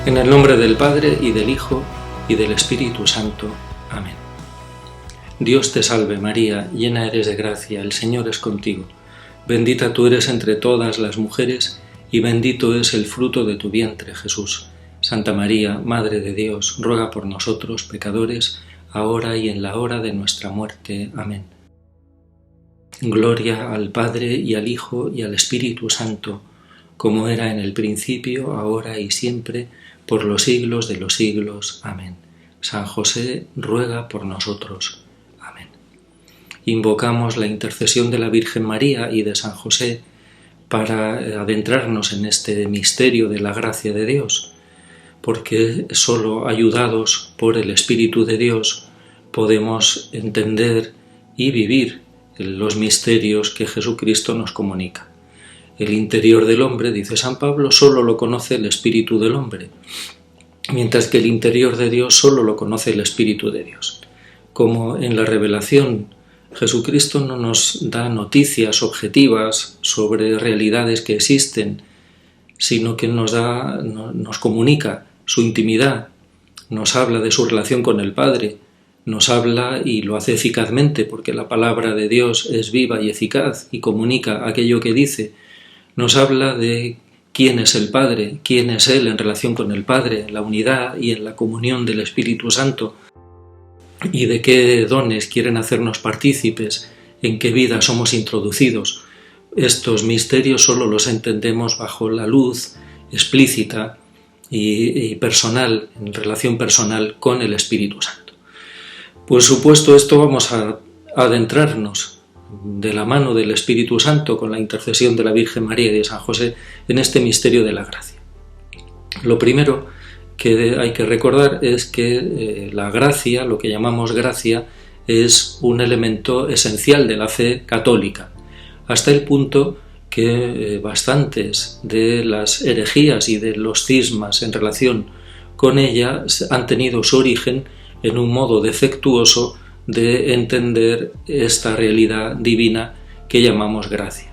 En el nombre del Padre, y del Hijo, y del Espíritu Santo. Amén. Dios te salve María, llena eres de gracia, el Señor es contigo. Bendita tú eres entre todas las mujeres, y bendito es el fruto de tu vientre, Jesús. Santa María, Madre de Dios, ruega por nosotros pecadores, ahora y en la hora de nuestra muerte. Amén. Gloria al Padre, y al Hijo, y al Espíritu Santo, como era en el principio, ahora y siempre, por los siglos de los siglos. Amén. San José, ruega por nosotros. Amén. Invocamos la intercesión de la Virgen María y de San José para adentrarnos en este misterio de la gracia de Dios, porque solo ayudados por el Espíritu de Dios podemos entender y vivir los misterios que Jesucristo nos comunica. El interior del hombre, dice San Pablo, solo lo conoce el Espíritu del hombre, mientras que el interior de Dios solo lo conoce el Espíritu de Dios. Como en la revelación Jesucristo no nos da noticias objetivas sobre realidades que existen, sino que nos comunica su intimidad, nos habla de su relación con el Padre, nos habla y lo hace eficazmente porque la palabra de Dios es viva y eficaz y comunica aquello que dice. Nos habla de quién es el Padre, quién es Él en relación con el Padre, en la unidad y en la comunión del Espíritu Santo, y de qué dones quieren hacernos partícipes, en qué vida somos introducidos. Estos misterios solo los entendemos bajo la luz explícita y personal, en relación personal con el Espíritu Santo. Por supuesto, esto vamos a adentrarnos de la mano del Espíritu Santo, con la intercesión de la Virgen María y de San José, en este misterio de la gracia. Lo primero que hay que recordar es que la gracia, lo que llamamos gracia, es un elemento esencial de la fe católica, hasta el punto que bastantes de las herejías y de los cismas en relación con ella han tenido su origen en un modo defectuoso de entender esta realidad divina que llamamos gracia.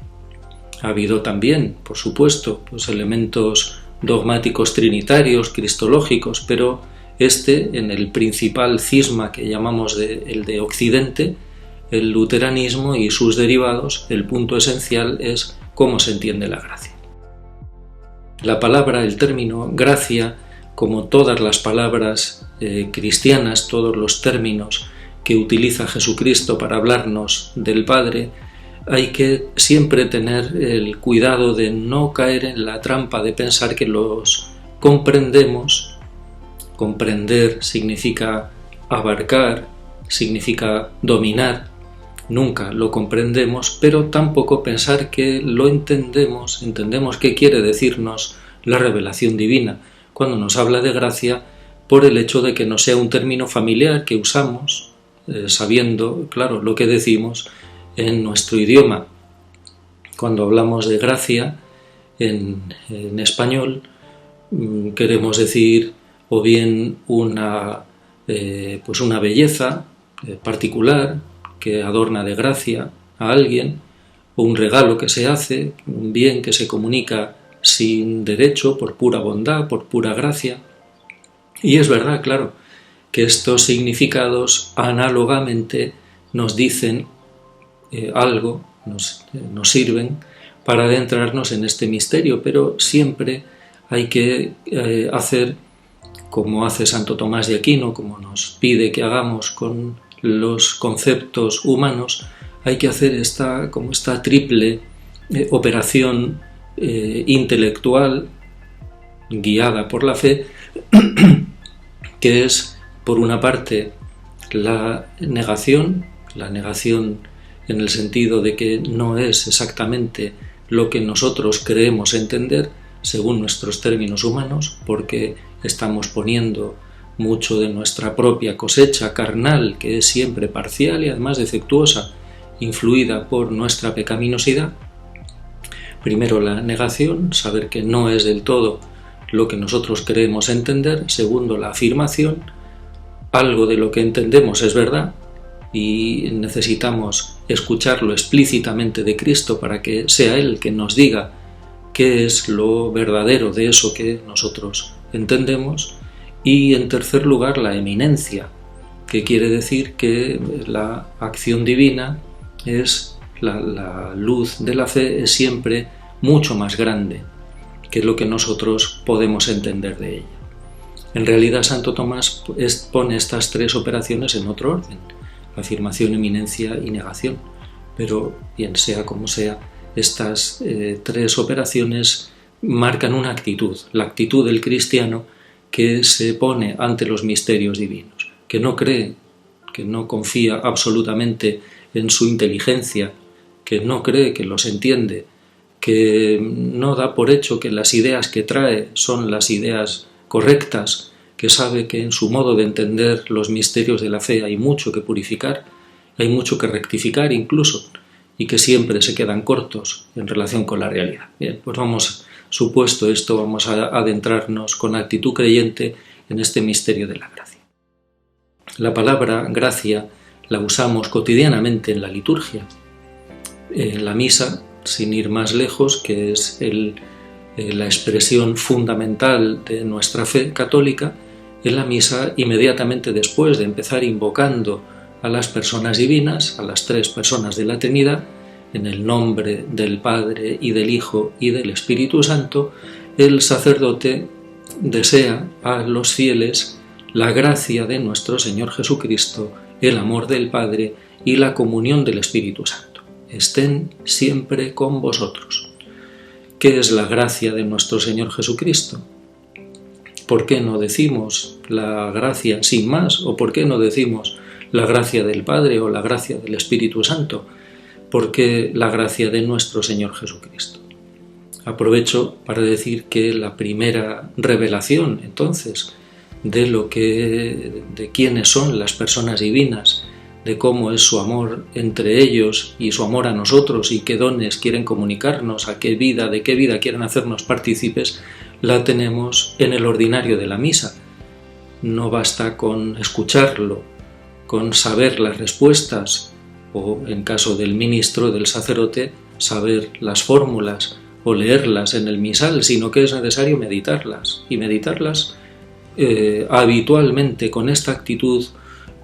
Ha habido también, por supuesto, elementos dogmáticos trinitarios, cristológicos, pero en el principal cisma que llamamos el de Occidente, el luteranismo y sus derivados, el punto esencial es cómo se entiende la gracia. La palabra, el término gracia, como todas las palabras cristianas, todos los términos que utiliza Jesucristo para hablarnos del Padre, hay que siempre tener el cuidado de no caer en la trampa de pensar que los comprendemos. Comprender significa abarcar, significa dominar. Nunca lo comprendemos, pero tampoco pensar que lo entendemos qué quiere decirnos la revelación divina cuando nos habla de gracia, por el hecho de que no sea un término familiar que usamos, sabiendo, claro, lo que decimos en nuestro idioma. Cuando hablamos de gracia en español, queremos decir o bien una belleza particular que adorna de gracia a alguien, o un regalo que se hace, un bien que se comunica sin derecho, por pura bondad, por pura gracia. Y es verdad, claro, que estos significados análogamente nos dicen algo, nos sirven para adentrarnos en este misterio, pero siempre hay que hacer como hace Santo Tomás de Aquino, como nos pide que hagamos con los conceptos humanos, hay que hacer esta triple operación intelectual guiada por la fe, que es, por una parte, la negación en el sentido de que no es exactamente lo que nosotros creemos entender según nuestros términos humanos, porque estamos poniendo mucho de nuestra propia cosecha carnal, que es siempre parcial y además defectuosa, influida por nuestra pecaminosidad. Primero, la negación, saber que no es del todo lo que nosotros creemos entender. Segundo, la afirmación, algo de lo que entendemos es verdad y necesitamos escucharlo explícitamente de Cristo para que sea Él que nos diga qué es lo verdadero de eso que nosotros entendemos, y en tercer lugar la eminencia, que quiere decir que la acción divina es la luz de la fe es siempre mucho más grande que lo que nosotros podemos entender de ella. En realidad Santo Tomás pone estas tres operaciones en otro orden: afirmación, eminencia y negación, pero bien sea como sea, estas tres operaciones marcan una actitud, la actitud del cristiano que se pone ante los misterios divinos, que no cree, que no confía absolutamente en su inteligencia, que no cree que los entiende, que no da por hecho que las ideas que trae son las ideas correctas, que sabe que en su modo de entender los misterios de la fe hay mucho que purificar, hay mucho que rectificar incluso, y que siempre se quedan cortos en relación con la realidad. Bien, pues supuesto esto, vamos a adentrarnos con actitud creyente en este misterio de la gracia. La palabra gracia la usamos cotidianamente en la liturgia, en la misa, sin ir más lejos, que es la expresión fundamental de nuestra fe católica. En la misa, inmediatamente después de empezar invocando a las personas divinas, a las tres personas de la Trinidad, en el nombre del Padre y del Hijo y del Espíritu Santo, el sacerdote desea a los fieles la gracia de nuestro Señor Jesucristo, el amor del Padre y la comunión del Espíritu Santo. Estén siempre con vosotros. ¿Qué es la gracia de nuestro Señor Jesucristo? ¿Por qué no decimos la gracia sin más? ¿O por qué no decimos la gracia del Padre o la gracia del Espíritu Santo? ¿Por qué la gracia de nuestro Señor Jesucristo? Aprovecho para decir que la primera revelación, entonces, de quiénes son las personas divinas, de cómo es su amor entre ellos y su amor a nosotros y qué dones quieren comunicarnos, de qué vida quieren hacernos partícipes, la tenemos en el ordinario de la misa. No basta con escucharlo, con saber las respuestas, o en caso del ministro, del sacerdote, saber las fórmulas o leerlas en el misal, sino que es necesario meditarlas, y meditarlas habitualmente con esta actitud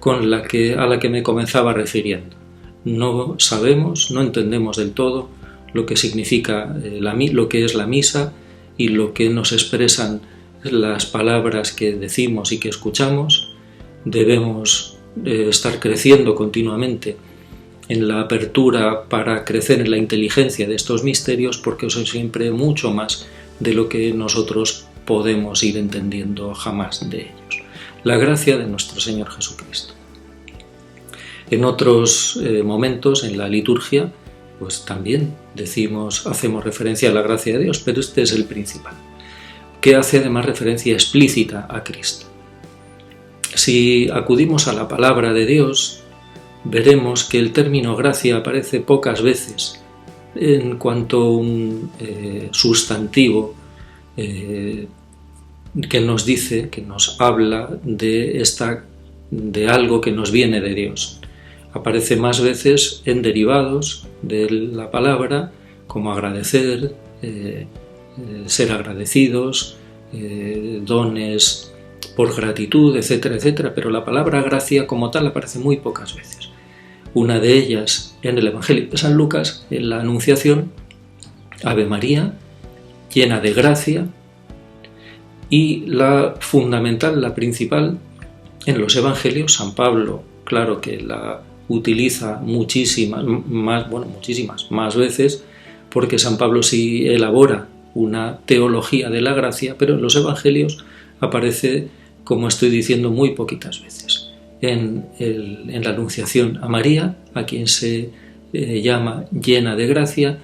a la que me comenzaba refiriendo. No sabemos, no entendemos del todo lo que significa lo que es la misa y lo que nos expresan las palabras que decimos y que escuchamos. Debemos estar creciendo continuamente en la apertura para crecer en la inteligencia de estos misterios, porque son siempre mucho más de lo que nosotros podemos ir entendiendo jamás de ellos. La gracia de nuestro Señor Jesucristo. En otros momentos en la liturgia, pues también hacemos referencia a la gracia de Dios, pero este es el principal, que hace además referencia explícita a Cristo. Si acudimos a la palabra de Dios, veremos que el término gracia aparece pocas veces en cuanto a un sustantivo que nos dice, que nos habla de algo que nos viene de Dios. Aparece más veces en derivados de la palabra, como agradecer, ser agradecidos, dones por gratitud, etcétera, etcétera, pero la palabra gracia como tal aparece muy pocas veces. Una de ellas en el Evangelio de San Lucas, en la Anunciación, Ave María, llena de gracia, y la fundamental, la principal, en los Evangelios, San Pablo, claro que la utiliza muchísimas más veces, porque San Pablo sí elabora una teología de la gracia, pero en los Evangelios aparece, como estoy diciendo, muy poquitas veces. En la Anunciación a María, a quien se llama llena de gracia,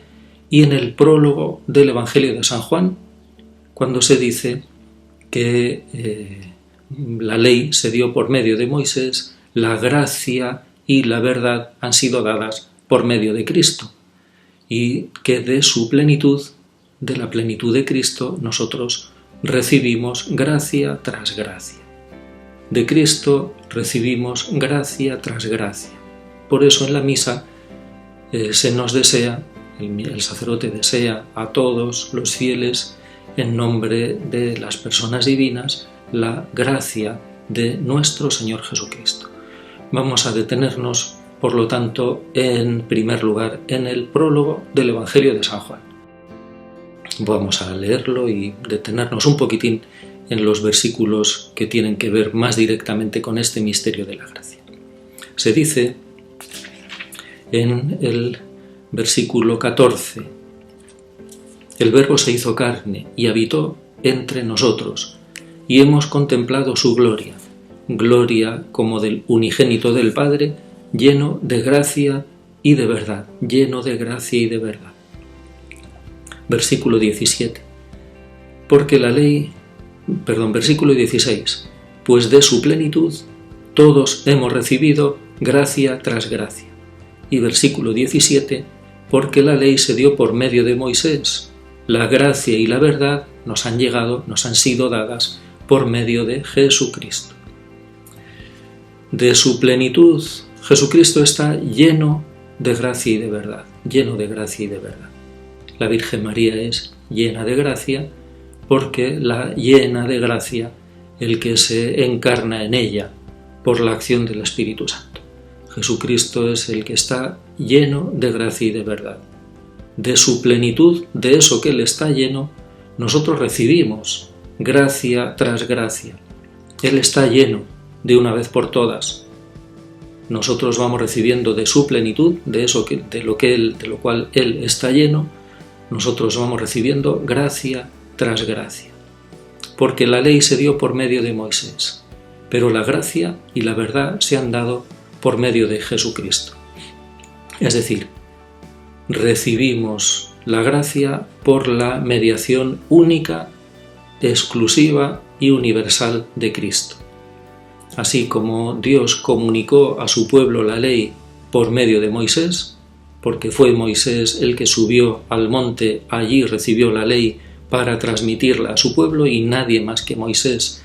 y en el prólogo del Evangelio de San Juan, cuando se dice que la ley se dio por medio de Moisés, la gracia y la verdad han sido dadas por medio de Cristo, y que de su plenitud, de la plenitud de Cristo, nosotros recibimos gracia tras gracia. De Cristo recibimos gracia tras gracia. Por eso en la misa se nos desea, el sacerdote desea a todos los fieles en nombre de las personas divinas, la gracia de nuestro Señor Jesucristo. Vamos a detenernos, por lo tanto, en primer lugar, en el prólogo del Evangelio de San Juan. Vamos a leerlo y detenernos un poquitín en los versículos que tienen que ver más directamente con este misterio de la gracia. Se dice en el versículo 14: el Verbo se hizo carne y habitó entre nosotros, y hemos contemplado su gloria, gloria como del unigénito del Padre, lleno de gracia y de verdad, lleno de gracia y de verdad. Versículo 17. Versículo 16. Pues de su plenitud todos hemos recibido gracia tras gracia. Y versículo 17. Porque la ley se dio por medio de Moisés, la gracia y la verdad nos han sido dadas por medio de Jesucristo. De su plenitud, Jesucristo está lleno de gracia y de verdad, lleno de gracia y de verdad. La Virgen María es llena de gracia porque la llena de gracia el que se encarna en ella por la acción del Espíritu Santo. Jesucristo es el que está lleno de gracia y de verdad. De su plenitud, de eso que Él está lleno, nosotros recibimos gracia tras gracia. Él está lleno de una vez por todas. Nosotros vamos recibiendo de su plenitud, de lo cual Él está lleno, nosotros vamos recibiendo gracia tras gracia. Porque la ley se dio por medio de Moisés, pero la gracia y la verdad se han dado por medio de Jesucristo. Es decir, recibimos la gracia por la mediación única, exclusiva y universal de Cristo. Así como Dios comunicó a su pueblo la ley por medio de Moisés, porque fue Moisés el que subió al monte, allí recibió la ley para transmitirla a su pueblo y nadie más que Moisés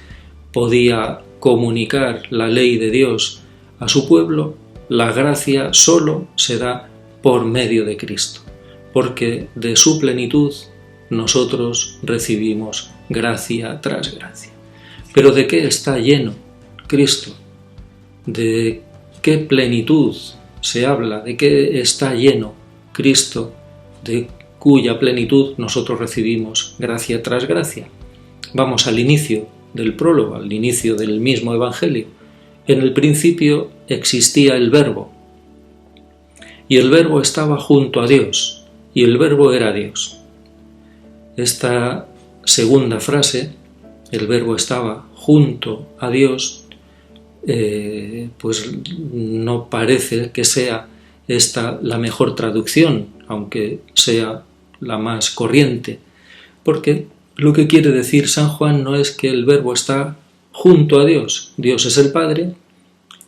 podía comunicar la ley de Dios a su pueblo. La gracia solo se da por medio de Cristo, porque de su plenitud nosotros recibimos gracia tras gracia. ¿Pero de qué está lleno Cristo? ¿De qué plenitud se habla? ¿De qué está lleno Cristo, de cuya plenitud nosotros recibimos gracia tras gracia? Vamos al inicio del prólogo, al inicio del mismo Evangelio. En el principio existía el Verbo, y el Verbo estaba junto a Dios, y el Verbo era Dios. Esta segunda frase, el Verbo estaba junto a Dios, pues no parece que sea esta la mejor traducción, aunque sea la más corriente, porque lo que quiere decir San Juan no es que el Verbo está junto a Dios. Dios es el Padre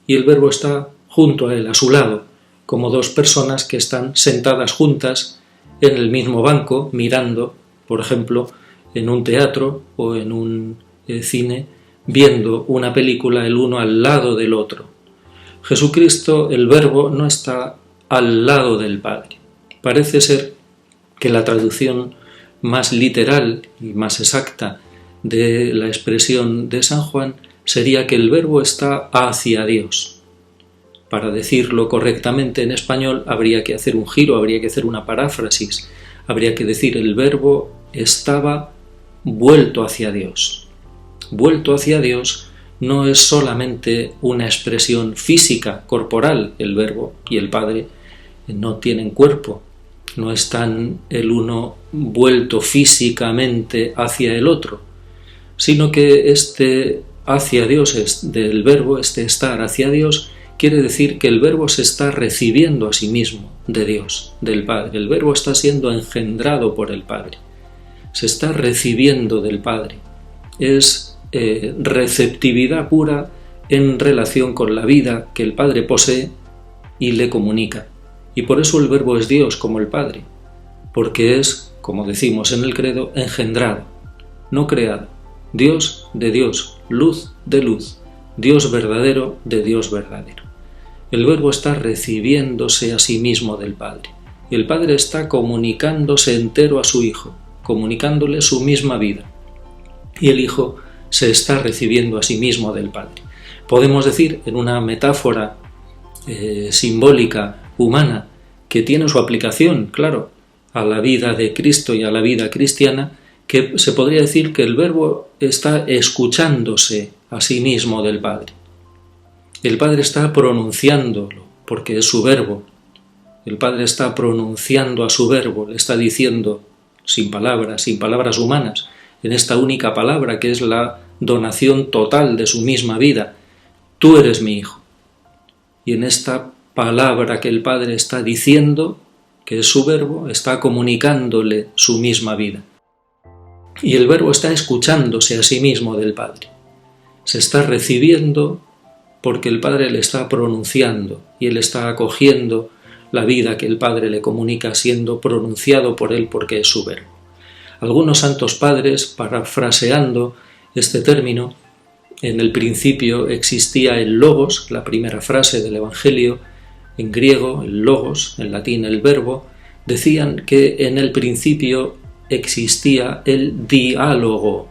y el Verbo está junto a Él, a su lado, como dos personas que están sentadas juntas en el mismo banco, mirando, por ejemplo, en un teatro o en un cine, viendo una película el uno al lado del otro. Jesucristo, el Verbo, no está al lado del Padre. Parece ser que la traducción más literal y más exacta de la expresión de San Juan sería que el Verbo está hacia Dios. Para decirlo correctamente en español habría que hacer un giro, habría que hacer una paráfrasis, habría que decir el Verbo estaba vuelto hacia Dios. Vuelto hacia Dios no es solamente una expresión física, corporal. El Verbo y el Padre no tienen cuerpo, no están el uno vuelto físicamente hacia el otro, sino que este hacia Dios del Verbo, este estar hacia Dios, quiere decir que el Verbo se está recibiendo a sí mismo de Dios, del Padre. El Verbo está siendo engendrado por el Padre, se está recibiendo del Padre. Es receptividad pura en relación con la vida que el Padre posee y le comunica. Y por eso el Verbo es Dios como el Padre, porque es, como decimos en el credo, engendrado, no creado. Dios de Dios, luz de luz, Dios verdadero de Dios verdadero. El Verbo está recibiéndose a sí mismo del Padre, y el Padre está comunicándose entero a su Hijo, comunicándole su misma vida. Y el Hijo se está recibiendo a sí mismo del Padre. Podemos decir, en una metáfora simbólica, humana, que tiene su aplicación, claro, a la vida de Cristo y a la vida cristiana, que se podría decir que el Verbo está escuchándose a sí mismo del Padre. El Padre está pronunciándolo, porque es su Verbo. El Padre está pronunciando a su Verbo, le está diciendo, sin palabras humanas, en esta única palabra que es la donación total de su misma vida: tú eres mi Hijo. Y en esta palabra que el Padre está diciendo, que es su Verbo, está comunicándole su misma vida. Y el Verbo está escuchándose a sí mismo del Padre. Se está recibiendo porque el Padre le está pronunciando y él está acogiendo la vida que el Padre le comunica siendo pronunciado por él porque es su Verbo. Algunos santos padres, parafraseando este término, en el principio existía el logos, la primera frase del Evangelio, en griego el logos, en latín el verbo, decían que en el principio existía el diálogo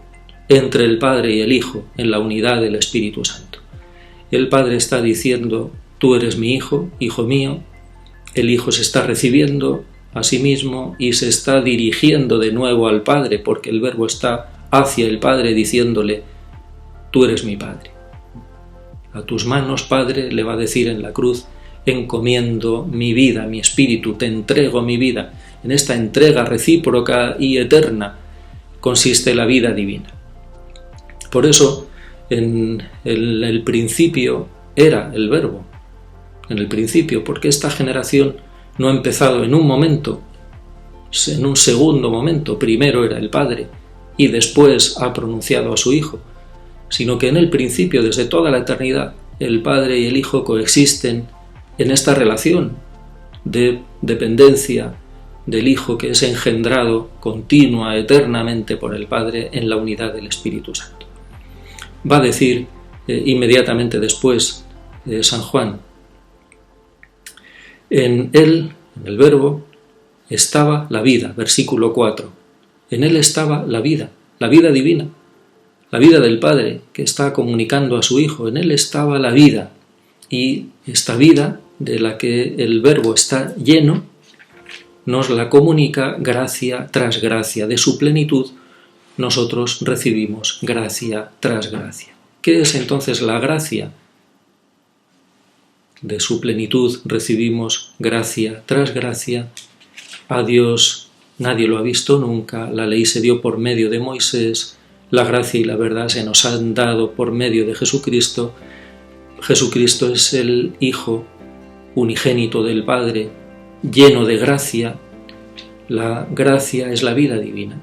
entre el Padre y el Hijo en la unidad del Espíritu Santo. El Padre está diciendo, tú eres mi Hijo, Hijo mío. El Hijo se está recibiendo a sí mismo y se está dirigiendo de nuevo al Padre, porque el Verbo está hacia el Padre diciéndole, tú eres mi Padre. A tus manos, Padre, le va a decir en la cruz, encomiendo mi vida, mi espíritu, te entrego mi vida. En esta entrega recíproca y eterna consiste la vida divina. Por eso, en el principio era el Verbo. En el principio, porque esta generación no ha empezado en un momento, en un segundo momento. Primero era el Padre y después ha pronunciado a su Hijo, sino que en el principio, desde toda la eternidad, el Padre y el Hijo coexisten en esta relación de dependencia del Hijo que es engendrado continua, eternamente por el Padre en la unidad del Espíritu Santo. Va a decir inmediatamente después San Juan, en él, en el Verbo, estaba la vida, versículo 4. En él estaba la vida divina, la vida del Padre que está comunicando a su Hijo. En él estaba la vida, y esta vida de la que el Verbo está lleno nos la comunica gracia tras gracia. De su plenitud nosotros recibimos gracia tras gracia. ¿Qué es entonces la gracia? De su plenitud recibimos gracia tras gracia. A Dios nadie lo ha visto nunca, la ley se dio por medio de Moisés, la gracia y la verdad se nos han dado por medio de Jesucristo. Jesucristo es el Hijo unigénito del Padre, lleno de gracia. La gracia es la vida divina.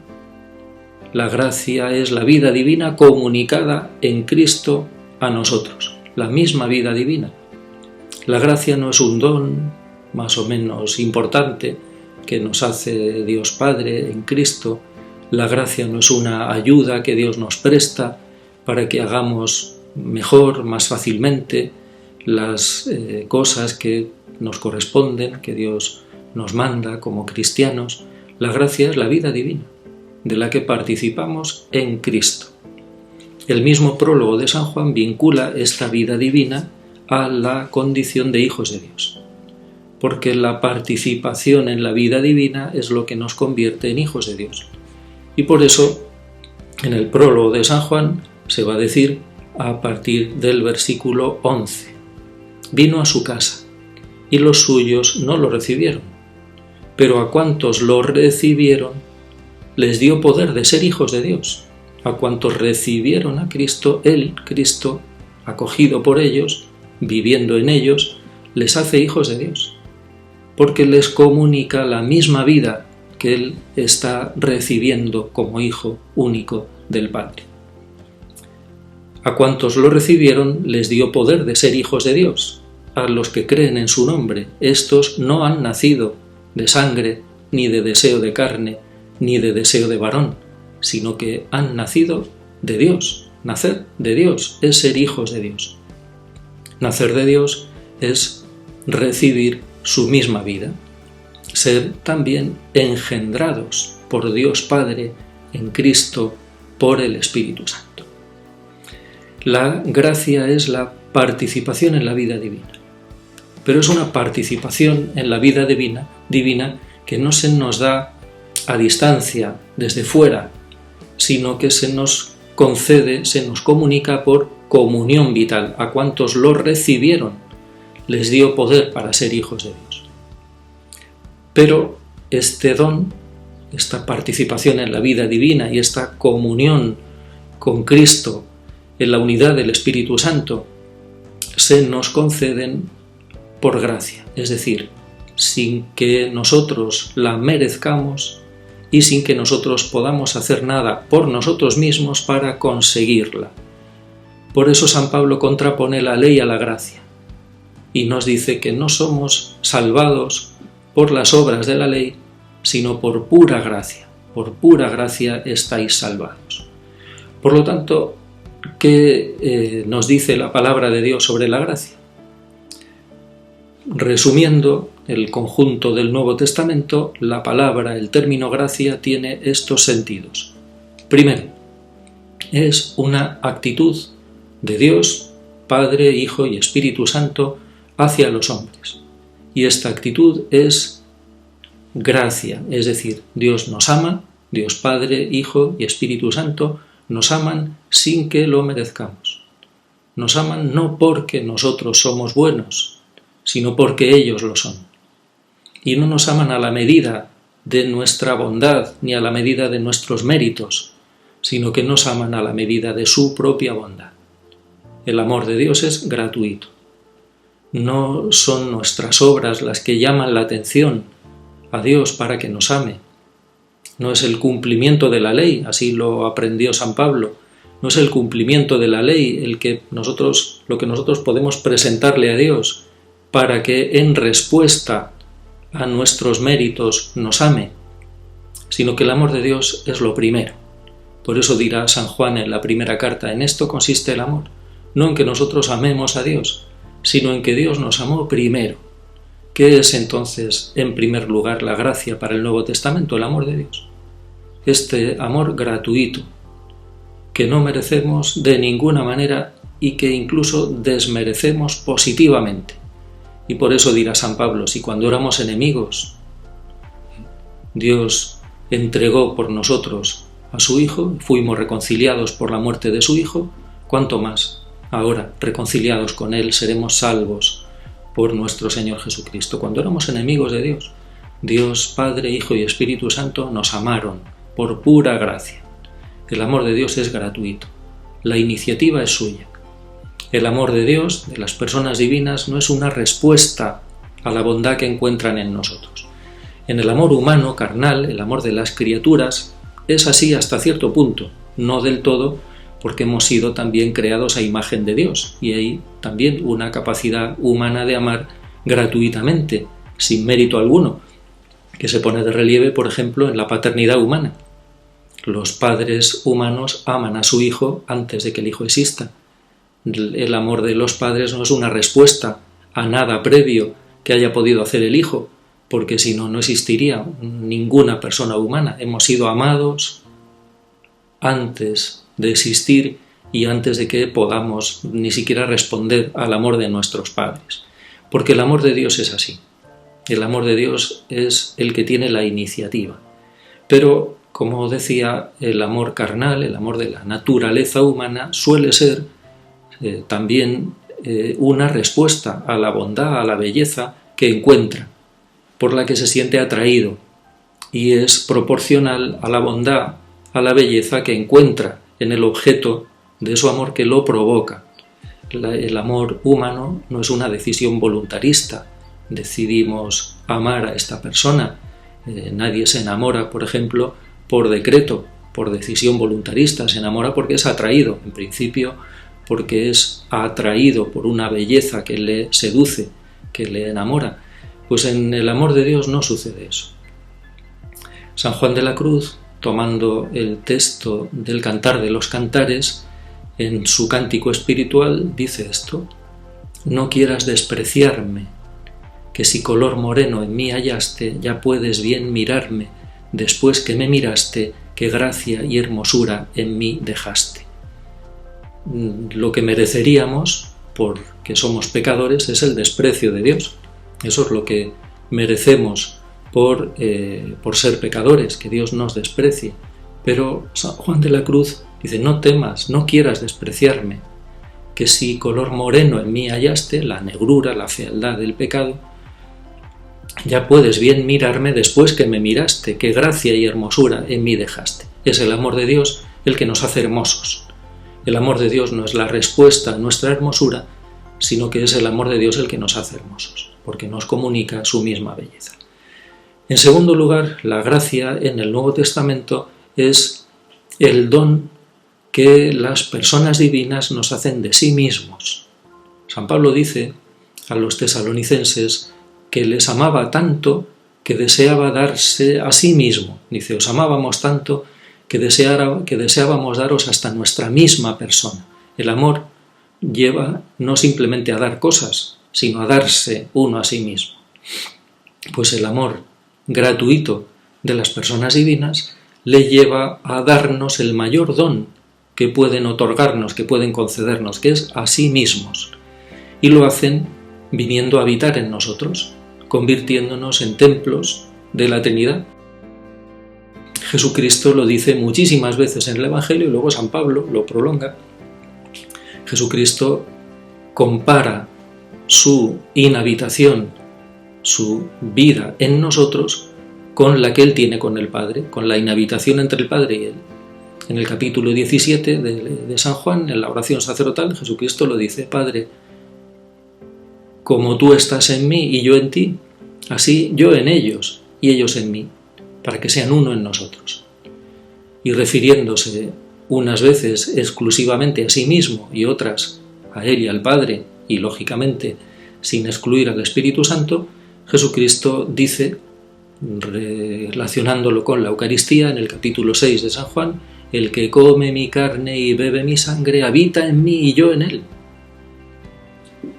La gracia es la vida divina comunicada en Cristo a nosotros, la misma vida divina. La gracia no es un don más o menos importante que nos hace Dios Padre en Cristo. La gracia no es una ayuda que Dios nos presta para que hagamos mejor, más fácilmente las cosas que nos corresponden, que Dios nos manda como cristianos. La gracia es la vida divina, de la que participamos en Cristo. El mismo prólogo de San Juan vincula esta vida divina a la condición de hijos de Dios, porque la participación en la vida divina es lo que nos convierte en hijos de Dios. Y por eso, en el prólogo de San Juan se va a decir a partir del versículo 11, vino a su casa y los suyos no lo recibieron, pero a cuantos lo recibieron les dio poder de ser hijos de Dios. A cuantos recibieron a Cristo, él, Cristo, acogido por ellos, viviendo en ellos, les hace hijos de Dios, porque les comunica la misma vida que él está recibiendo como hijo único del Padre. A cuantos lo recibieron les dio poder de ser hijos de Dios, a los que creen en su nombre. Estos no han nacido de sangre, ni de deseo de carne, ni de deseo de varón, sino que han nacido de Dios. Nacer de Dios es ser hijos de Dios. Nacer de Dios es recibir su misma vida, ser también engendrados por Dios Padre en Cristo por el Espíritu Santo. La gracia es la participación en la vida divina, pero es una participación en la vida divina que no se nos da a distancia, desde fuera, sino que se nos concede, se nos comunica por comunión vital. A cuantos lo recibieron, les dio poder para ser hijos de Dios. Pero este don, esta participación en la vida divina y esta comunión con Cristo en la unidad del Espíritu Santo, se nos conceden por gracia, es decir, sin que nosotros la merezcamos y sin que nosotros podamos hacer nada por nosotros mismos para conseguirla. Por eso San Pablo contrapone la ley a la gracia y nos dice que no somos salvados por las obras de la ley, sino por pura gracia. Por pura gracia estáis salvados. Por lo tanto, ¿qué nos dice la palabra de Dios sobre la gracia? Resumiendo el conjunto del Nuevo Testamento, la palabra, el término gracia, tiene estos sentidos. Primero, es una actitud de Dios, Padre, Hijo y Espíritu Santo, hacia los hombres. Y esta actitud es gracia, es decir, Dios nos ama, Dios Padre, Hijo y Espíritu Santo nos aman sin que lo merezcamos. Nos aman no porque nosotros somos buenos, sino porque ellos lo son. Y no nos aman a la medida de nuestra bondad ni a la medida de nuestros méritos, sino que nos aman a la medida de su propia bondad. El amor de Dios es gratuito. No son nuestras obras las que llaman la atención a Dios para que nos ame. No es el cumplimiento de la ley, así lo aprendió San Pablo. No es el cumplimiento de la ley lo que nosotros podemos presentarle a Dios para que en respuesta a nuestros méritos nos ame, sino que el amor de Dios es lo primero. Por eso dirá San Juan en la primera carta: en esto consiste el amor, no en que nosotros amemos a Dios, sino en que Dios nos amó primero. ¿Qué es entonces, en primer lugar, la gracia para el Nuevo Testamento? El amor de Dios. Este amor gratuito, que no merecemos de ninguna manera y que incluso desmerecemos positivamente. Y por eso dirá San Pablo: si cuando éramos enemigos, Dios entregó por nosotros a su Hijo, fuimos reconciliados por la muerte de su Hijo, ¿cuánto más? Ahora, reconciliados con Él, seremos salvos por nuestro Señor Jesucristo. Cuando éramos enemigos de Dios, Dios Padre, Hijo y Espíritu Santo nos amaron por pura gracia. El amor de Dios es gratuito. La iniciativa es suya. El amor de Dios, de las personas divinas, no es una respuesta a la bondad que encuentran en nosotros. En el amor humano, carnal, el amor de las criaturas, es así hasta cierto punto, no del todo, porque hemos sido también creados a imagen de Dios, y hay también una capacidad humana de amar gratuitamente, sin mérito alguno, que se pone de relieve, por ejemplo, en la paternidad humana. Los padres humanos aman a su hijo antes de que el hijo exista. El amor de los padres no es una respuesta a nada previo que haya podido hacer el hijo, porque si no, no existiría ninguna persona humana. Hemos sido amados antes de existir y antes de que podamos ni siquiera responder al amor de nuestros padres. Porque el amor de Dios es así. El amor de Dios es el que tiene la iniciativa. Pero, como decía, el amor carnal, el amor de la naturaleza humana, suele ser también una respuesta a la bondad, a la belleza que encuentra, por la que se siente atraído, y es proporcional a la bondad, a la belleza que encuentra en el objeto de su amor que lo provoca. El amor humano no es una decisión voluntarista. Decidimos amar a esta persona. Nadie se enamora, por ejemplo, por decreto, por decisión voluntarista. Se enamora porque es atraído, en principio, porque es atraído por una belleza que le seduce, que le enamora. Pues en el amor de Dios no sucede eso. San Juan de la Cruz, tomando el texto del Cantar de los Cantares, en su cántico espiritual dice esto: no quieras despreciarme, que si color moreno en mí hallaste, ya puedes bien mirarme, después que me miraste, qué gracia y hermosura en mí dejaste. Lo que mereceríamos, porque somos pecadores, es el desprecio de Dios. Eso es lo que merecemos por ser pecadores, que Dios nos desprecie. Pero San Juan de la Cruz dice: no temas, no quieras despreciarme, que si color moreno en mí hallaste, la negrura, la fealdad del pecado, ya puedes bien mirarme después que me miraste, qué gracia y hermosura en mí dejaste. Es el amor de Dios el que nos hace hermosos. El amor de Dios no es la respuesta a nuestra hermosura, sino que es el amor de Dios el que nos hace hermosos, porque nos comunica su misma belleza. En segundo lugar, la gracia en el Nuevo Testamento es el don que las personas divinas nos hacen de sí mismos. San Pablo dice a los tesalonicenses que les amaba tanto que deseaba darse a sí mismo. Dice: os amábamos tanto que deseábamos daros hasta nuestra misma persona. El amor lleva no simplemente a dar cosas, sino a darse uno a sí mismo. Pues el amor gratuito de las personas divinas le lleva a darnos el mayor don que pueden otorgarnos, que pueden concedernos, que es a sí mismos. Y lo hacen viniendo a habitar en nosotros, convirtiéndonos en templos de la Trinidad. Jesucristo lo dice muchísimas veces en el Evangelio y luego San Pablo lo prolonga. Jesucristo compara su inhabitación, su vida en nosotros, con la que Él tiene con el Padre, con la inhabitación entre el Padre y Él. En el capítulo 17 de San Juan, en la oración sacerdotal, Jesucristo lo dice: Padre, como tú estás en mí y yo en ti, así yo en ellos y ellos en mí, para que sean uno en nosotros. Y refiriéndose unas veces exclusivamente a sí mismo y otras a Él y al Padre, y lógicamente sin excluir al Espíritu Santo, Jesucristo dice, relacionándolo con la Eucaristía, en el capítulo 6 de San Juan: el que come mi carne y bebe mi sangre habita en mí y yo en él.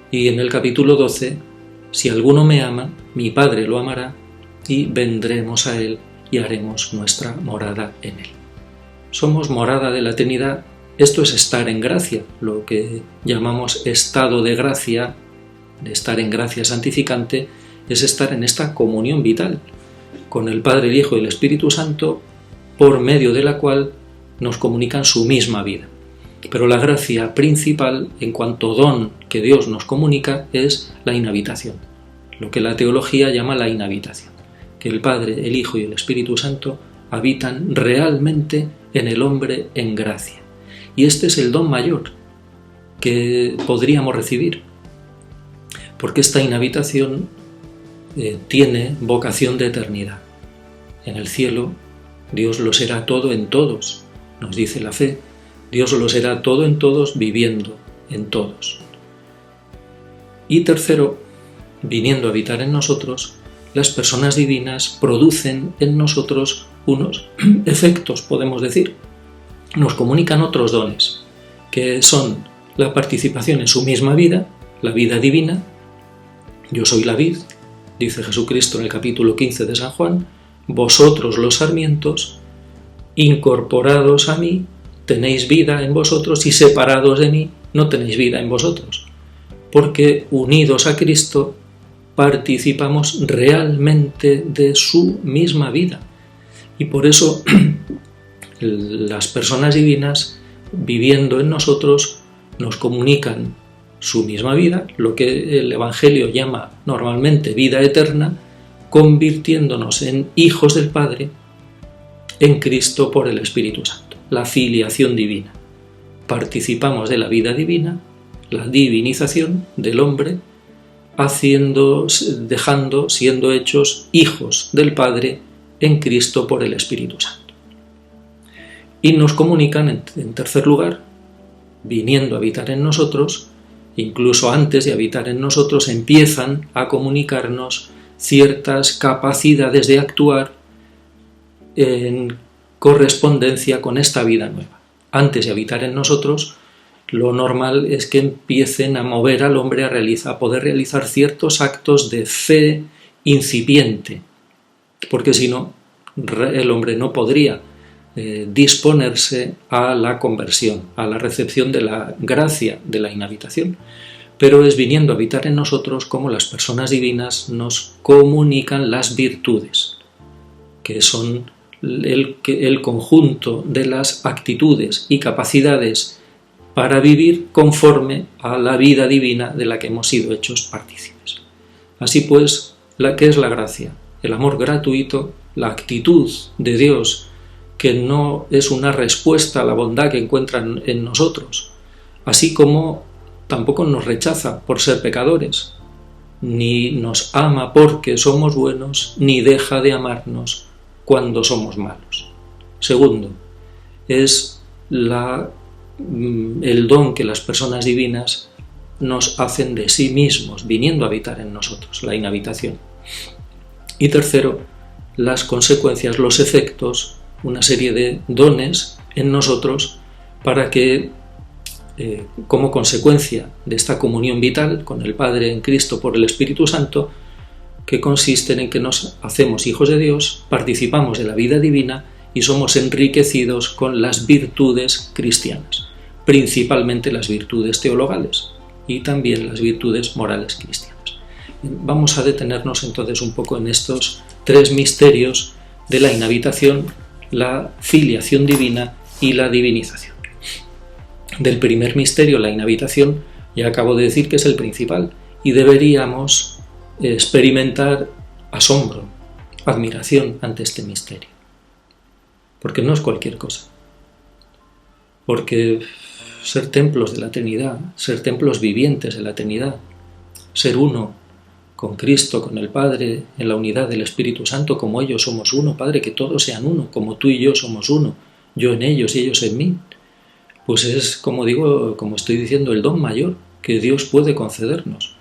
Y en el capítulo 12: si alguno me ama, mi Padre lo amará, y vendremos a él y haremos nuestra morada en él. Somos morada de la Trinidad. Esto es estar en gracia, lo que llamamos estado de gracia, de estar en gracia santificante, es estar en esta comunión vital con el Padre, el Hijo y el Espíritu Santo, por medio de la cual nos comunican su misma vida. Pero la gracia principal, en cuanto don que Dios nos comunica, es la inhabitación, lo que la teología llama la inhabitación, que el Padre, el Hijo y el Espíritu Santo habitan realmente en el hombre en gracia. Y este es el don mayor que podríamos recibir, porque esta inhabitación tiene vocación de eternidad. En el cielo Dios lo será todo en todos, nos dice la fe. Dios lo será todo en todos, viviendo en todos. Y tercero, viniendo a habitar en nosotros, las personas divinas producen en nosotros unos efectos, podemos decir. Nos comunican otros dones, que son la participación en su misma vida, la vida divina. Yo soy la vid, dice Jesucristo en el capítulo 15 de San Juan: vosotros los sarmientos, incorporados a mí, tenéis vida en vosotros, y separados de mí, no tenéis vida en vosotros. Porque unidos a Cristo, participamos realmente de su misma vida. Y por eso las personas divinas, viviendo en nosotros, nos comunican su misma vida, lo que el Evangelio llama normalmente vida eterna, convirtiéndonos en hijos del Padre en Cristo por el Espíritu Santo, la filiación divina. Participamos de la vida divina, la divinización del hombre, siendo hechos hijos del Padre en Cristo por el Espíritu Santo. Y nos comunican, en tercer lugar, viniendo a habitar en nosotros, incluso antes de habitar en nosotros, empiezan a comunicarnos ciertas capacidades de actuar en correspondencia con esta vida nueva. Antes de habitar en nosotros, lo normal es que empiecen a mover al hombre a poder realizar ciertos actos de fe incipiente, porque si no, el hombre no podría disponerse a la conversión, a la recepción de la gracia de la inhabitación, pero es viniendo a habitar en nosotros como las personas divinas nos comunican las virtudes, que son el conjunto de las actitudes y capacidades para vivir conforme a la vida divina de la que hemos sido hechos partícipes. Así pues, ¿qué es la gracia? El amor gratuito, la actitud de Dios que no es una respuesta a la bondad que encuentra en nosotros, así como tampoco nos rechaza por ser pecadores, ni nos ama porque somos buenos, ni deja de amarnos cuando somos malos. Segundo, es el don que las personas divinas nos hacen de sí mismos, viniendo a habitar en nosotros, la inhabitación. Y tercero, las consecuencias, los efectos, una serie de dones en nosotros para que, como consecuencia de esta comunión vital con el Padre en Cristo por el Espíritu Santo, que consisten en que nos hacemos hijos de Dios, participamos de la vida divina y somos enriquecidos con las virtudes cristianas, principalmente las virtudes teologales y también las virtudes morales cristianas. Vamos a detenernos entonces un poco en estos tres misterios de la inhabitación, la filiación divina y la divinización. Del primer misterio, la inhabitación, ya acabo de decir que es el principal y deberíamos experimentar asombro, admiración ante este misterio. Porque no es cualquier cosa. Porque ser templos de la Trinidad, ser templos vivientes de la Trinidad, ser uno con Cristo, con el Padre, en la unidad del Espíritu Santo, como ellos somos uno, Padre, que todos sean uno, como tú y yo somos uno, yo en ellos y ellos en mí, pues es, como digo, como estoy diciendo, el don mayor que Dios puede concedernos.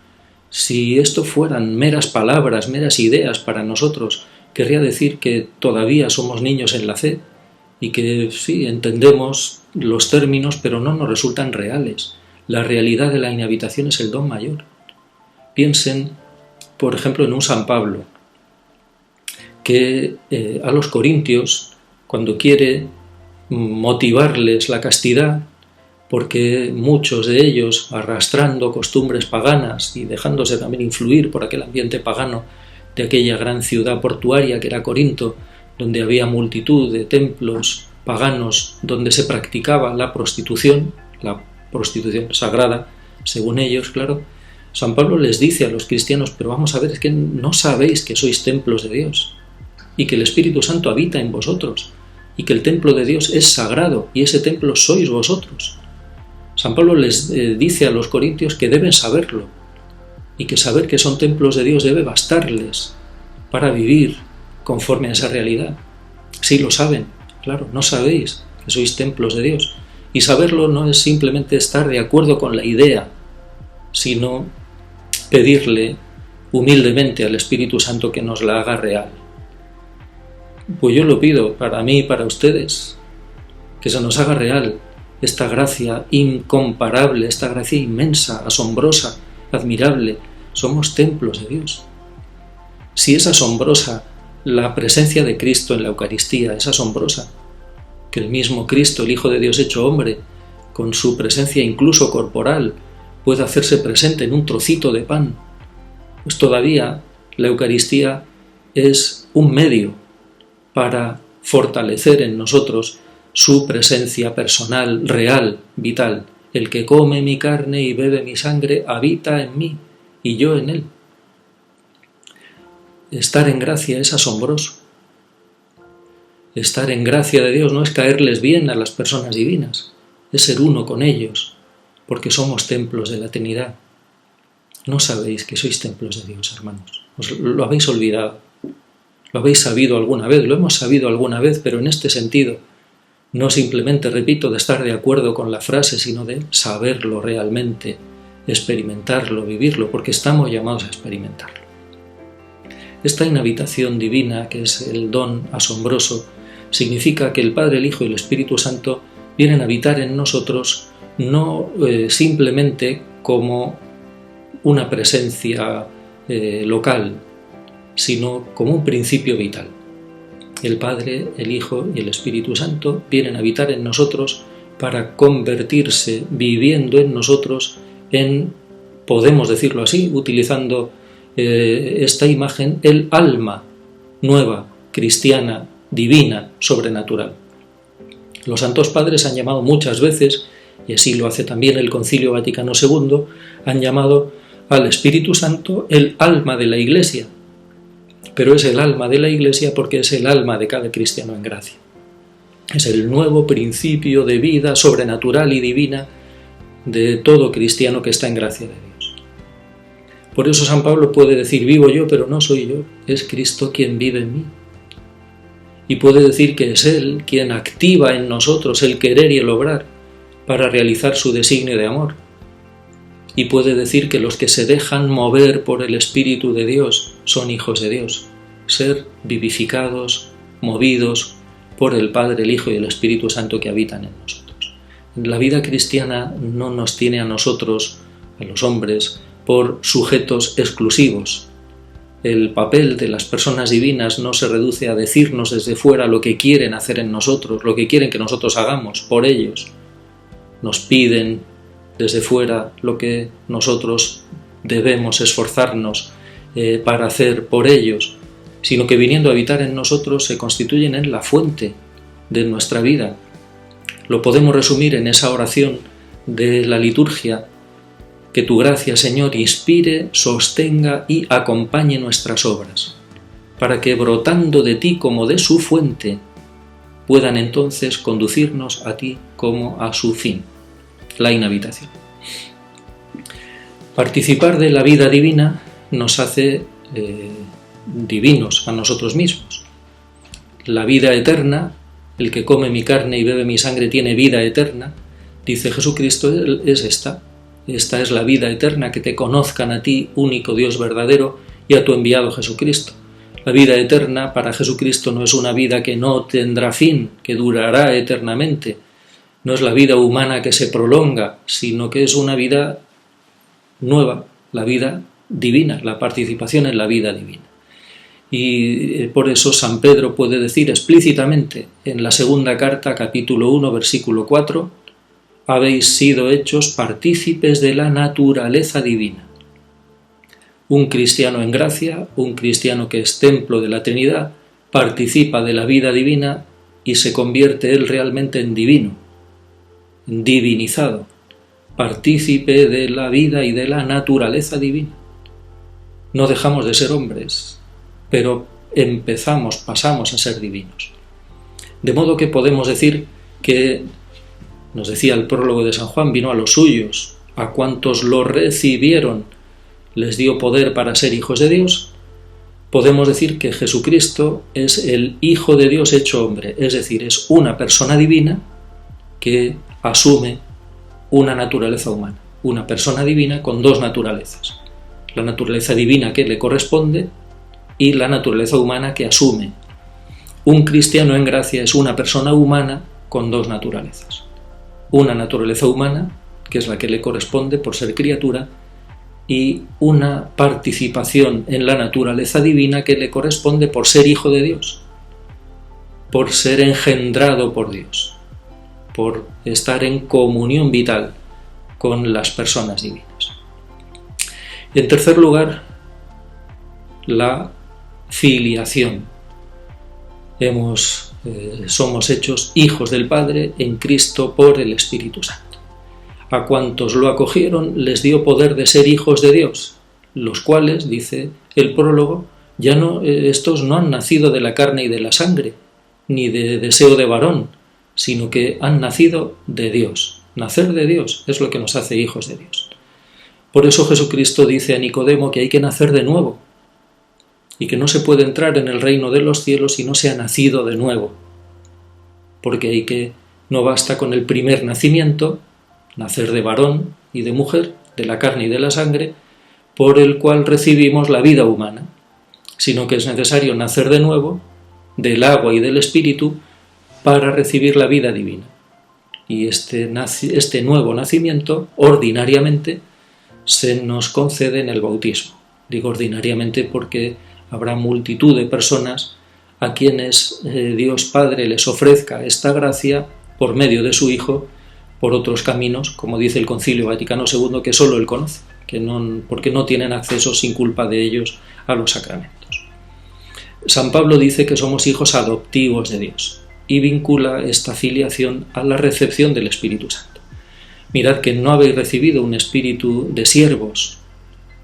Si esto fueran meras palabras, meras ideas para nosotros, querría decir que todavía somos niños en la fe y que sí, entendemos los términos, pero no nos resultan reales. La realidad de la inhabitación es el don mayor. Piensen, por ejemplo, en un San Pablo, que a los corintios, cuando quiere motivarles la castidad, porque muchos de ellos, arrastrando costumbres paganas y dejándose también influir por aquel ambiente pagano de aquella gran ciudad portuaria que era Corinto, donde había multitud de templos paganos donde se practicaba la prostitución sagrada, según ellos, claro, San Pablo les dice a los cristianos, pero vamos a ver, es que no sabéis que sois templos de Dios y que el Espíritu Santo habita en vosotros y que el templo de Dios es sagrado y ese templo sois vosotros. San Pablo les dice a los corintios que deben saberlo y que saber que son templos de Dios debe bastarles para vivir conforme a esa realidad. Sí lo saben, claro, no sabéis que sois templos de Dios. Y saberlo no es simplemente estar de acuerdo con la idea, sino pedirle humildemente al Espíritu Santo que nos la haga real. Pues yo lo pido para mí y para ustedes, que se nos haga real esta gracia incomparable, esta gracia inmensa, asombrosa, admirable. Somos templos de Dios. Si es asombrosa la presencia de Cristo en la Eucaristía, es asombrosa que el mismo Cristo, el Hijo de Dios hecho hombre, con su presencia incluso corporal, pueda hacerse presente en un trocito de pan, pues todavía la Eucaristía es un medio para fortalecer en nosotros su presencia personal, real, vital. El que come mi carne y bebe mi sangre habita en mí y yo en él. Estar en gracia es asombroso. Estar en gracia de Dios no es caerles bien a las personas divinas, es ser uno con ellos, porque somos templos de la Trinidad. No sabéis que sois templos de Dios, hermanos. Os lo habéis olvidado. Lo habéis sabido alguna vez, lo hemos sabido alguna vez, pero en este sentido, no simplemente, repito, de estar de acuerdo con la frase, sino de saberlo realmente, experimentarlo, vivirlo, porque estamos llamados a experimentarlo. Esta inhabitación divina, que es el don asombroso, significa que el Padre, el Hijo y el Espíritu Santo vienen a habitar en nosotros no simplemente como una presencia local, sino como un principio vital. El Padre, el Hijo y el Espíritu Santo vienen a habitar en nosotros para convertirse, viviendo en nosotros, en, podemos decirlo así, utilizando esta imagen, el alma nueva, cristiana, divina, sobrenatural. Los Santos Padres han llamado muchas veces, y así lo hace también el Concilio Vaticano II, han llamado al Espíritu Santo el alma de la Iglesia, pero es el alma de la Iglesia porque es el alma de cada cristiano en gracia. Es el nuevo principio de vida sobrenatural y divina de todo cristiano que está en gracia de Dios. Por eso San Pablo puede decir, vivo yo, pero no soy yo, es Cristo quien vive en mí. Y puede decir que es Él quien activa en nosotros el querer y el obrar para realizar su designio de amor. Y puede decir que los que se dejan mover por el Espíritu de Dios son hijos de Dios, ser vivificados, movidos por el Padre, el Hijo y el Espíritu Santo que habitan en nosotros. La vida cristiana no nos tiene a nosotros, a los hombres, por sujetos exclusivos. El papel de las personas divinas no se reduce a decirnos desde fuera lo que quieren hacer en nosotros, lo que quieren que nosotros hagamos por ellos. Nos piden desde fuera lo que nosotros debemos esforzarnos para hacer por ellos, sino que viniendo a habitar en nosotros se constituyen en la fuente de nuestra vida. Lo podemos resumir en esa oración de la liturgia: que tu gracia, Señor, inspire, sostenga y acompañe nuestras obras, para que brotando de ti como de su fuente, puedan entonces conducirnos a ti como a su fin, la inhabitación. Participar de la vida divina nos hace divinos a nosotros mismos. La vida eterna, el que come mi carne y bebe mi sangre tiene vida eterna, dice Jesucristo, es esta. Esta es la vida eterna, que te conozcan a ti, único Dios verdadero, y a tu enviado Jesucristo. La vida eterna para Jesucristo no es una vida que no tendrá fin, que durará eternamente. No es la vida humana que se prolonga, sino que es una vida nueva, la vida divina, la participación en la vida divina. Y por eso San Pedro puede decir explícitamente en la segunda carta, capítulo 1, versículo 4, habéis sido hechos partícipes de la naturaleza divina. Un cristiano en gracia, un cristiano que es templo de la Trinidad, participa de la vida divina y se convierte él realmente en divino, en divinizado, partícipe de la vida y de la naturaleza divina. No dejamos de ser hombres, pero pasamos a ser divinos. De modo que podemos decir que, nos decía el prólogo de San Juan, vino a los suyos, a cuantos lo recibieron, les dio poder para ser hijos de Dios. Podemos decir que Jesucristo es el Hijo de Dios hecho hombre, es decir, es una persona divina que asume una naturaleza humana, una persona divina con dos naturalezas, la naturaleza divina que le corresponde y la naturaleza humana que asume. Un cristiano en gracia es una persona humana con dos naturalezas. Una naturaleza humana, que es la que le corresponde por ser criatura, y una participación en la naturaleza divina que le corresponde por ser hijo de Dios, por ser engendrado por Dios, por estar en comunión vital con las personas divinas. En tercer lugar, la filiación. Somos hechos hijos del Padre en Cristo por el Espíritu Santo. A cuantos lo acogieron les dio poder de ser hijos de Dios, los cuales, dice el prólogo, estos no han nacido de la carne y de la sangre, ni de deseo de varón, sino que han nacido de Dios. Nacer de Dios es lo que nos hace hijos de Dios. Por eso Jesucristo dice a Nicodemo que hay que nacer de nuevo, y que no se puede entrar en el reino de los cielos si no se ha nacido de nuevo, porque no basta con el primer nacimiento, nacer de varón y de mujer, de la carne y de la sangre, por el cual recibimos la vida humana, sino que es necesario nacer de nuevo, del agua y del Espíritu, para recibir la vida divina. Y este nuevo nacimiento, ordinariamente, se nos concede en el bautismo. Digo ordinariamente porque habrá multitud de personas a quienes Dios Padre les ofrezca esta gracia por medio de su Hijo, por otros caminos, como dice el Concilio Vaticano II, que solo Él conoce, porque no tienen acceso sin culpa de ellos a los sacramentos. San Pablo dice que somos hijos adoptivos de Dios y vincula esta filiación a la recepción del Espíritu Santo. Mirad que no habéis recibido un espíritu de siervos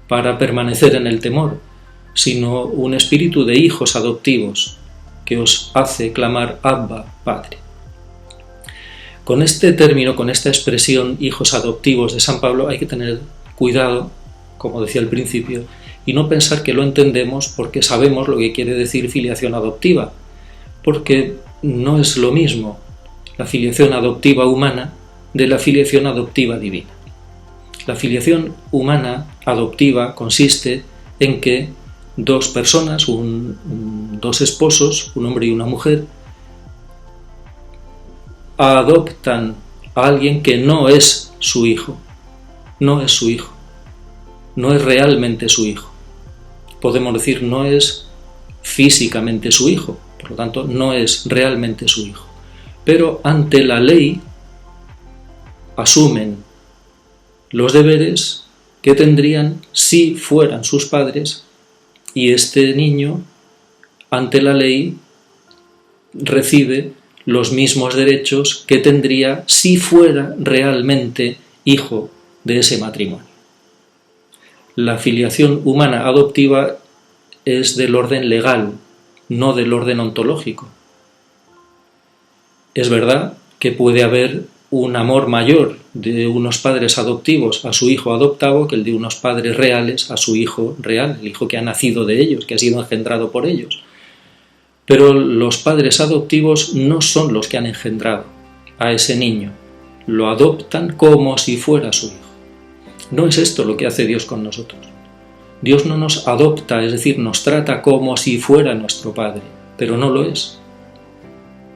para permanecer en el temor, sino un espíritu de hijos adoptivos que os hace clamar Abba, Padre. Con este término, con esta expresión, hijos adoptivos de San Pablo, hay que tener cuidado, como decía al principio, y no pensar que lo entendemos porque sabemos lo que quiere decir filiación adoptiva, porque no es lo mismo la filiación adoptiva humana de la filiación adoptiva divina. La filiación humana adoptiva consiste en que dos personas, dos esposos, un hombre y una mujer, adoptan a alguien que no es su hijo, no es su hijo, no es realmente su hijo. Podemos decir, no es físicamente su hijo, por lo tanto, no es realmente su hijo. Pero ante la ley asumen los deberes que tendrían si fueran sus padres, y este niño, ante la ley, recibe los mismos derechos que tendría si fuera realmente hijo de ese matrimonio. La filiación humana adoptiva es del orden legal, no del orden ontológico. Es verdad que puede haber un amor mayor de unos padres adoptivos a su hijo adoptado que el de unos padres reales a su hijo real, el hijo que ha nacido de ellos, que ha sido engendrado por ellos. Pero los padres adoptivos no son los que han engendrado a ese niño, lo adoptan como si fuera su hijo. No es esto lo que hace Dios con nosotros. Dios no nos adopta, es decir, nos trata como si fuera nuestro Padre, pero no lo es.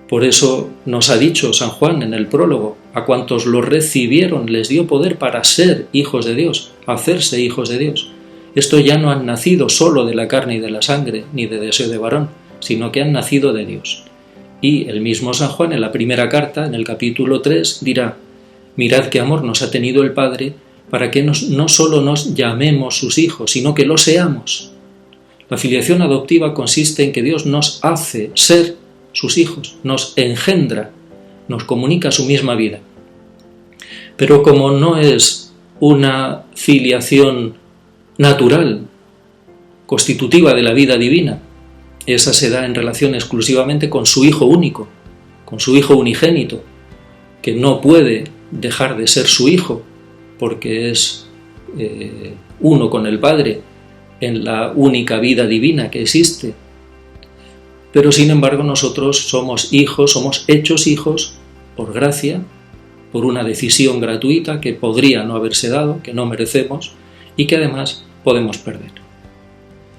Por eso nos ha dicho San Juan en el prólogo, a cuantos lo recibieron les dio poder para ser hijos de Dios, hacerse hijos de Dios. Estos ya no han nacido solo de la carne y de la sangre, ni de deseo de varón, sino que han nacido de Dios. Y el mismo San Juan en la primera carta, en el capítulo 3, dirá, mirad qué amor nos ha tenido el Padre para que no solo nos llamemos sus hijos, sino que lo seamos. La filiación adoptiva consiste en que Dios nos hace ser sus hijos, nos engendra, nos comunica su misma vida. Pero como no es una filiación natural, constitutiva de la vida divina, esa se da en relación exclusivamente con su Hijo único, con su Hijo unigénito, que no puede dejar de ser su Hijo, porque es uno con el Padre en la única vida divina que existe. Pero sin embargo nosotros somos hijos, somos hechos hijos por gracia, por una decisión gratuita que podría no haberse dado, que no merecemos y que además podemos perder.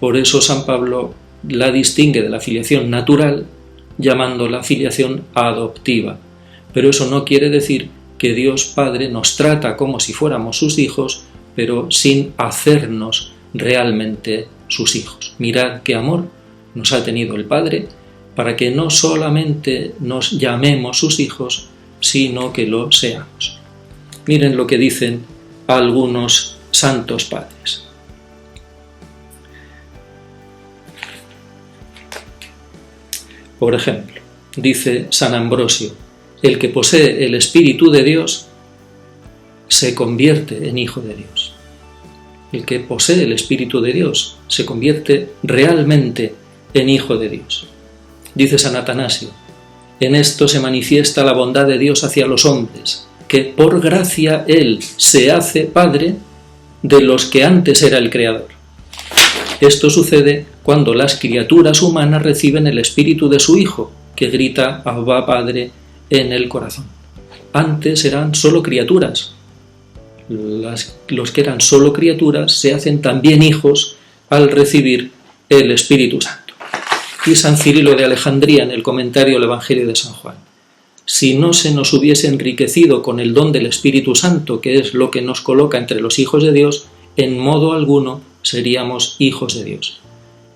Por eso San Pablo la distingue de la filiación natural llamándola filiación adoptiva. Pero eso no quiere decir que Dios Padre nos trata como si fuéramos sus hijos, pero sin hacernos realmente sus hijos. Mirad qué amor nos ha tenido el Padre para que no solamente nos llamemos sus hijos, sino que lo seamos. Miren lo que dicen algunos santos padres. Por ejemplo, dice San Ambrosio, el que posee el Espíritu de Dios se convierte en hijo de Dios. El que posee el Espíritu de Dios se convierte realmente en hijo de Dios. Dice San Atanasio, en esto se manifiesta la bondad de Dios hacia los hombres, que por gracia Él se hace Padre de los que antes era el Creador. Esto sucede cuando las criaturas humanas reciben el Espíritu de su Hijo, que grita Abba Padre en el corazón. Antes eran solo criaturas. Los que eran solo criaturas se hacen también hijos al recibir el Espíritu Santo. Y San Cirilo de Alejandría en el comentario al Evangelio de San Juan. Si no se nos hubiese enriquecido con el don del Espíritu Santo, que es lo que nos coloca entre los hijos de Dios, en modo alguno seríamos hijos de Dios.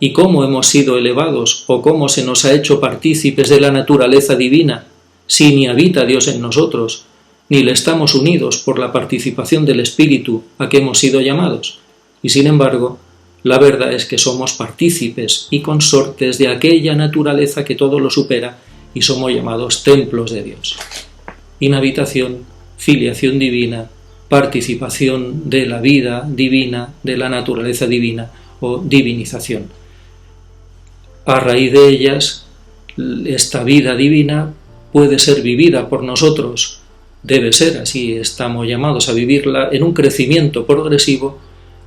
y cómo hemos sido elevados o cómo se nos ha hecho partícipes de la naturaleza divina, si ni habita Dios en nosotros, ni le estamos unidos por la participación del Espíritu a que hemos sido llamados. Y sin embargo, la verdad es que somos partícipes y consortes de aquella naturaleza que todo lo supera y somos llamados templos de Dios. Inhabitación, filiación divina, participación de la vida divina, de la naturaleza divina o divinización. A raíz de ellas, esta vida divina puede ser vivida por nosotros, debe ser así, estamos llamados a vivirla en un crecimiento progresivo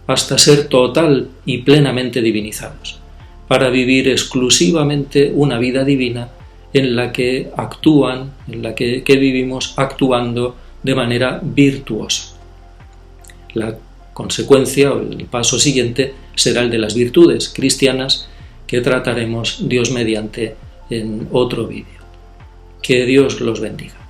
hasta ser total y plenamente divinizados, para vivir exclusivamente una vida divina en la que actúan, en la que vivimos actuando de manera virtuosa. La consecuencia o el paso siguiente será el de las virtudes cristianas que trataremos Dios mediante en otro vídeo. Que Dios los bendiga.